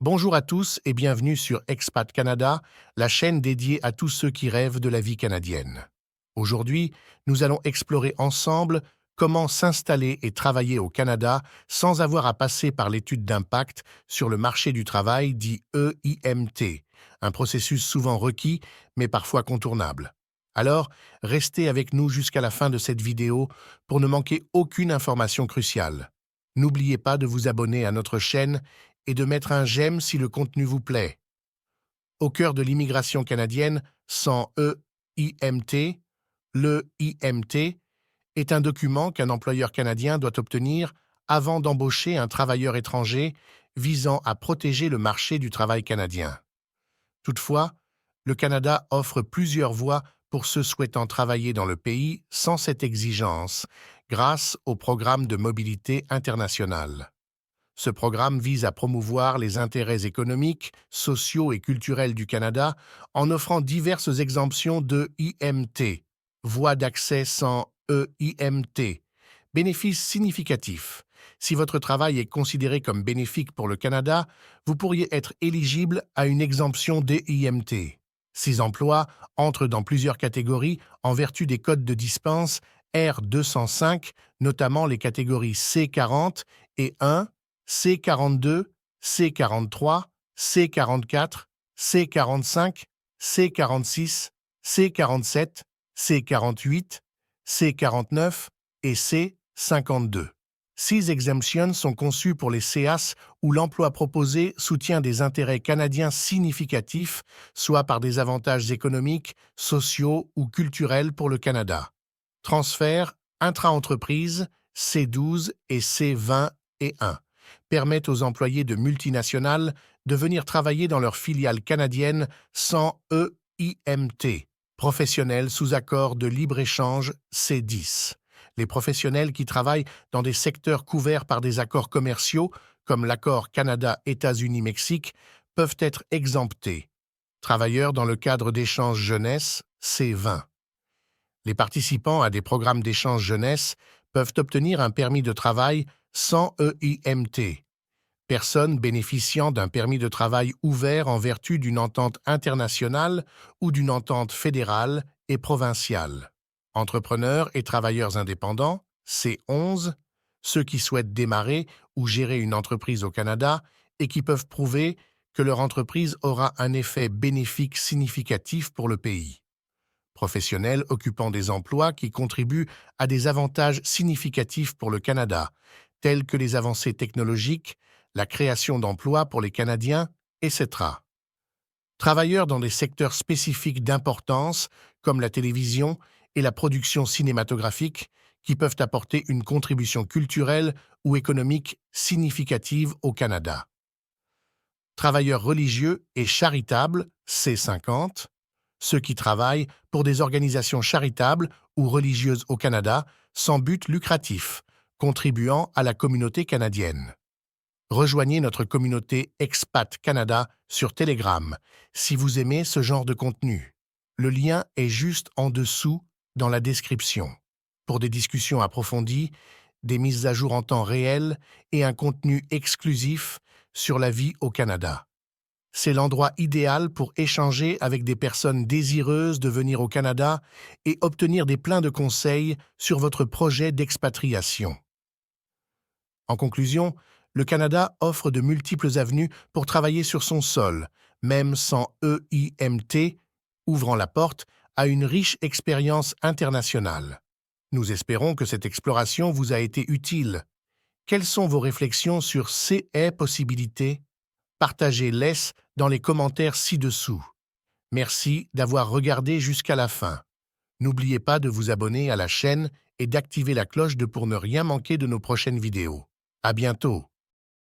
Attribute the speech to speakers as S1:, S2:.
S1: Bonjour à tous et bienvenue sur Expat Canada, la chaîne dédiée à tous ceux qui rêvent de la vie canadienne. Aujourd'hui, nous allons explorer ensemble comment s'installer et travailler au Canada sans avoir à passer par l'étude d'impact sur le marché du travail dit EIMT, un processus souvent requis mais parfois contournable. Alors, restez avec nous jusqu'à la fin de cette vidéo pour ne manquer aucune information cruciale. N'oubliez pas de vous abonner à notre chaîne et de mettre un j'aime si le contenu vous plaît. Au cœur de l'immigration canadienne, sans EIMT, le IMT est un document qu'un employeur canadien doit obtenir avant d'embaucher un travailleur étranger visant à protéger le marché du travail canadien. Toutefois, le Canada offre plusieurs voies pour ceux souhaitant travailler dans le pays sans cette exigence, grâce au programme de mobilité internationale. Ce programme vise à promouvoir les intérêts économiques, sociaux et culturels du Canada en offrant diverses exemptions de IMT, voies d'accès sans EIMT, bénéfices significatifs. Si votre travail est considéré comme bénéfique pour le Canada, vous pourriez être éligible à une exemption d'EIMT. Ces emplois entrent dans plusieurs catégories en vertu des codes de dispense R205, notamment les catégories C40 et 1, C42, C43, C44, C45, C46, C47, C48, C49 et C52. 6 exemptions sont conçues pour les CEAS où l'emploi proposé soutient des intérêts canadiens significatifs, soit par des avantages économiques, sociaux ou culturels pour le Canada. Transfert intra-entreprise C12 et C20 et 1 permettent aux employés de multinationales de venir travailler dans leur filiale canadienne sans EIMT, professionnels sous accord de libre-échange C10. Les professionnels qui travaillent dans des secteurs couverts par des accords commerciaux, comme l'accord Canada-États-Unis-Mexique, peuvent être exemptés. Travailleurs dans le cadre d'échanges jeunesse C20. Les participants à des programmes d'échange jeunesse peuvent obtenir un permis de travail sans EIMT. Personnes bénéficiant d'un permis de travail ouvert en vertu d'une entente internationale ou d'une entente fédérale et provinciale. Entrepreneurs et travailleurs indépendants, C11, ceux qui souhaitent démarrer ou gérer une entreprise au Canada et qui peuvent prouver que leur entreprise aura un effet bénéfique significatif pour le pays. Professionnels occupant des emplois qui contribuent à des avantages significatifs pour le Canada, tels que les avancées technologiques, la création d'emplois pour les Canadiens, etc. Travailleurs dans des secteurs spécifiques d'importance, comme la télévision et la production cinématographique, qui peuvent apporter une contribution culturelle ou économique significative au Canada. Travailleurs religieux et charitables, C50, ceux qui travaillent pour des organisations charitables ou religieuses au Canada sans but lucratif, contribuant à la communauté canadienne. Rejoignez notre communauté Expat Canada sur Telegram si vous aimez ce genre de contenu. Le lien est juste en dessous dans la description. Pour des discussions approfondies, des mises à jour en temps réel et un contenu exclusif sur la vie au Canada. C'est l'endroit idéal pour échanger avec des personnes désireuses de venir au Canada et obtenir des pleins de conseils sur votre projet d'expatriation. En conclusion, le Canada offre de multiples avenues pour travailler sur son sol, même sans EIMT, ouvrant la porte à une riche expérience internationale. Nous espérons que cette exploration vous a été utile. Quelles sont vos réflexions sur ces possibilités? Partagez-les dans les commentaires ci-dessous. Merci d'avoir regardé jusqu'à la fin. N'oubliez pas de vous abonner à la chaîne et d'activer la cloche pour ne rien manquer de nos prochaines vidéos. À bientôt!